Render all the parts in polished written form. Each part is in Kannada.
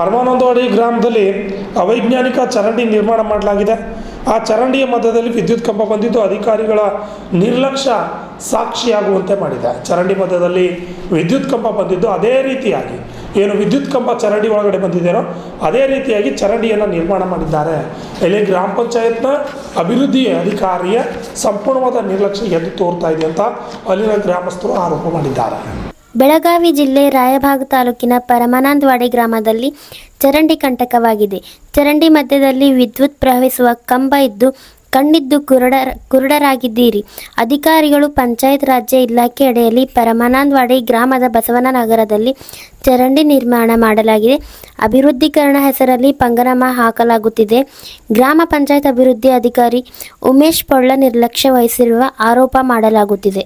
ಪರಮಾನಂದವಾಡಿ ಗ್ರಾಮದಲ್ಲಿ ಅವೈಜ್ಞಾನಿಕ ಚರಂಡಿ ನಿರ್ಮಾಣ ಮಾಡಲಾಗಿದೆ. ಆ ಚರಂಡಿಯ ಮಧ್ಯದಲ್ಲಿ ವಿದ್ಯುತ್ ಕಂಬ ಬಂದಿದ್ದು ಅಧಿಕಾರಿಗಳ ನಿರ್ಲಕ್ಷ್ಯ ಸಾಕ್ಷಿಯಾಗುವಂತೆ ಮಾಡಿದೆ. ಚರಂಡಿ ಮಧ್ಯದಲ್ಲಿ ವಿದ್ಯುತ್ ಕಂಬ ಬಂದಿದ್ದು ಅದೇ ರೀತಿಯಾಗಿ ಏನು ವಿದ್ಯುತ್ ಕಂಬ ಚರಂಡಿ ಒಳಗಡೆ ಬಂದಿದೆಯೋ ಅದೇ ರೀತಿಯಾಗಿ ಚರಂಡಿಯನ್ನು ನಿರ್ಮಾಣ ಮಾಡಿದ್ದಾರೆ. ಇಲ್ಲಿ ಗ್ರಾಮ ಪಂಚಾಯತ್ನ ಅಭಿವೃದ್ಧಿ ಅಧಿಕಾರಿಯ ಸಂಪೂರ್ಣವಾದ ನಿರ್ಲಕ್ಷ್ಯ ಎದ್ದು ತೋರ್ತಾ ಇದೆ ಅಂತ ಅಲ್ಲಿನ ಗ್ರಾಮಸ್ಥರು ಆರೋಪ ಮಾಡಿದ್ದಾರೆ. ಬೆಳಗಾವಿ ಜಿಲ್ಲೆ ರಾಯಭಾಗ ತಾಲೂಕಿನ ಪರಮಾನಂದವಾಡಿ ಗ್ರಾಮದಲ್ಲಿ ಚರಂಡಿ ಕಂಟಕವಾಗಿದೆ. ಚರಂಡಿ ಮಧ್ಯದಲ್ಲಿ ವಿದ್ಯುತ್ ಪ್ರವಹಿಸುವ ಕಂಬ ಇದ್ದು ಕಣ್ಣಿದ್ದು ಕುರುಡರಾಗಿದ್ದೀರಿ. ಅಧಿಕಾರಿಗಳು ಪಂಚಾಯತ್ ರಾಜ್ಯ ಇಲಾಖೆ ಅಡಿಯಲ್ಲಿ ಪರಮಾನಂದವಾಡಿ ಗ್ರಾಮದ ಬಸವನ ನಗರದಲ್ಲಿ ಚರಂಡಿ ನಿರ್ಮಾಣ ಮಾಡಲಾಗಿದೆ. ಅಭಿವೃದ್ಧೀಕರಣ ಹೆಸರಲ್ಲಿ ಪಂಗನಾಮ ಹಾಕಲಾಗುತ್ತಿದೆ. ಗ್ರಾಮ ಪಂಚಾಯತ್ ಅಭಿವೃದ್ಧಿ ಅಧಿಕಾರಿ ಉಮೇಶ್ ಪೊಳ್ಳ ನಿರ್ಲಕ್ಷ್ಯ ವಹಿಸಿರುವ ಆರೋಪ ಮಾಡಲಾಗುತ್ತಿದೆ.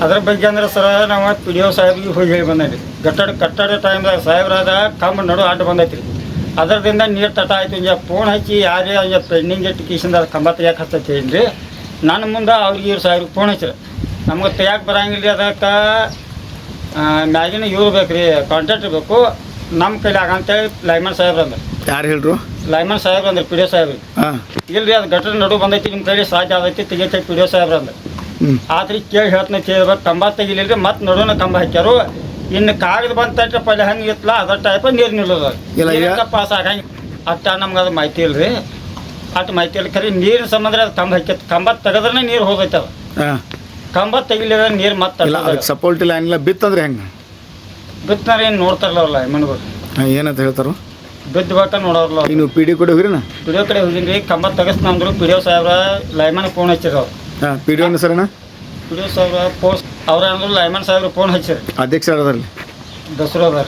ಅದ್ರ ಬಗ್ಗೆ ಅಂದ್ರೆ ಸರ ನಾವು ಪಿ ಡಿ ಒ ಸಾಹೇಬ್ಗೆ ಹೋಗಿ ಹೇಳಿ ಬಂದೈತಿ. ಕಟ್ಟಡ ಟೈಮ್ದಾಗ ಸಾಹೇಬ್ರಾದ ಕಂಬ ನಡು ಅಡ್ಡ ಬಂದೈತಿ ರೀ. ಅದರದಿಂದ ನೀರು ತಟ ಆಯ್ತು. ಇಂಜ ಫೋನ್ ಹಚ್ಚಿ ಯಾರೇ ಇಂಜ ಪೆಂಡಿಂಗ್ ಇಟ್ಟು ಕಿಶಿಂದ ಕಂಬ ತೆಗಿಯಕ್ಕೆ ಹಚ್ಚೈತಿ ಏನ್ರಿ. ನನ್ನ ಮುಂದೆ ಅವ್ರಿಗೆ ಸಾಹೇಬ್ರಿಗೆ ಫೋನ್ ಹಚ್ಚಿರಿ. ನಮ್ಗೆ ತೆಗಿಯಕ್ಕೆ ಬರಂಗಿಲ್ಲ ರೀ. ಅದಕ್ಕೆ ಮ್ಯಾಗಿನ ಇವ್ರು ಬೇಕು ರೀ, ಕಾಂಟ್ರಾಕ್ಟ್ರ್ ಬೇಕು. ನಮ್ಮ ಕೈಲಿ ಆಗಂತೇಳಿ ಲೈಮನ್ ಸಾಹೇಬ್ರು ಅಂದ್ರೆ. ಯಾರು ಹೇಳ್ರು? ಲೈಮನ್ ಸಾಹೇಬ್ರು ಅಂದ್ರೆ ಪಿ ಡಿ ಒ ಸಾಹೇಬ್ರಿ. ಇಲ್ರಿ ಅದು ಗಟ್ಟರ ನಡು ಬಂದೈತಿ, ನಿಮ್ಮ ಕೈಲಿ ಸಾಧ್ಯ ಆದೈತಿ ತೆಗಿತೈತಿ ಪಿ ಡಿ ಒ ಸಾಹೇಬ್ರು ಅಂದ್ರೆ. ಆದ್ರೆ ಕೇಳಿ ಹೇಳ್ತಾನೆ ಕೇಳ್ಬೇಕು. ಕಂಬ ತೆಗಿಲಿಲ್ಲ ಮತ್ತೆ ನಡುವನ್ನ ಕಂಬ ಹಾಕ್ಯಾರು. ಇನ್ನು ಕಾಗದ ಬಂತ ಪಲ್ಲೆ ಹಂಗೆ ಇತ್ತಲ್ಲ ಅದ್ರ ಟೈಪ್ ನೀರು ನಿಲ್ಲೋದು ಪಾಸ್ ಆಗಂಗೆ ಅಷ್ಟ ನಮ್ಗೆ ಅದು ಮಾಹಿತಿ ಇಲ್ರಿ. ಅಷ್ಟು ಮಾಹಿತಿ ಇಲ್ಲ. ಖರೀ ನೀರಿನ ಸಂಬಂಧ ಅದು ಕಂಬ ಹಾಕ್ಯತ್. ಕಂಬ ತೆಗೆದ್ರೆ ನೀರು ಹೋಗೈತೆ. ಅದು ಕಂಬ ತೆಗಿಲಿಲ್ಲ ನೀರು ಮತ್ತೆ ಸಪೋರ್ಟ್ ಇಲ್ಲ ಏನಿಲ್ಲ. ಬಿತ್ತಂದ್ರೆ ಹೆಂಗೆ ಬಿತ್ತನಾರ ಏನು ನೋಡ್ತಾರಲ್ಲ ಅವ್ರಲ್ಲ ಮನ್ಗಳು ಏನಂತ ಹೇಳ್ತಾರ? ಬಿದ್ದಬೇಕ ನೋಡೋರ್ಲ. ನೀವು ಪಿ ಡಿ ಕಡೆ ಹೋಗಿರಿ? ಪಿ ಡಿ ಒ ಕಡೆ ಹೋಗಿನಿ ರೀ. ಕಂಬ ತೆಗೆಸ್ನಂದ್ರು ಪಿ ಡಿ ಒ ಸಾಹೇಬ್ರ ಲೈಮನ್ ಫೋನ್ ಹಚ್ಚಿರು. ಅವ್ರು P D O Sharan P D O ಸಾಹೇಬ್ರ ಪೋಸ್ಟ್ ಅವ್ರ ಅಂದ್ರೆ ಲೈಮನ್ ಸಾಹೇಬ್ರ ಫೋನ್ ಹಚ್ಚಿರಿ. ಅಧ್ಯಕ್ಷ ಅದರಲ್ಲಿ ದಸರಾ ಅದಾರ.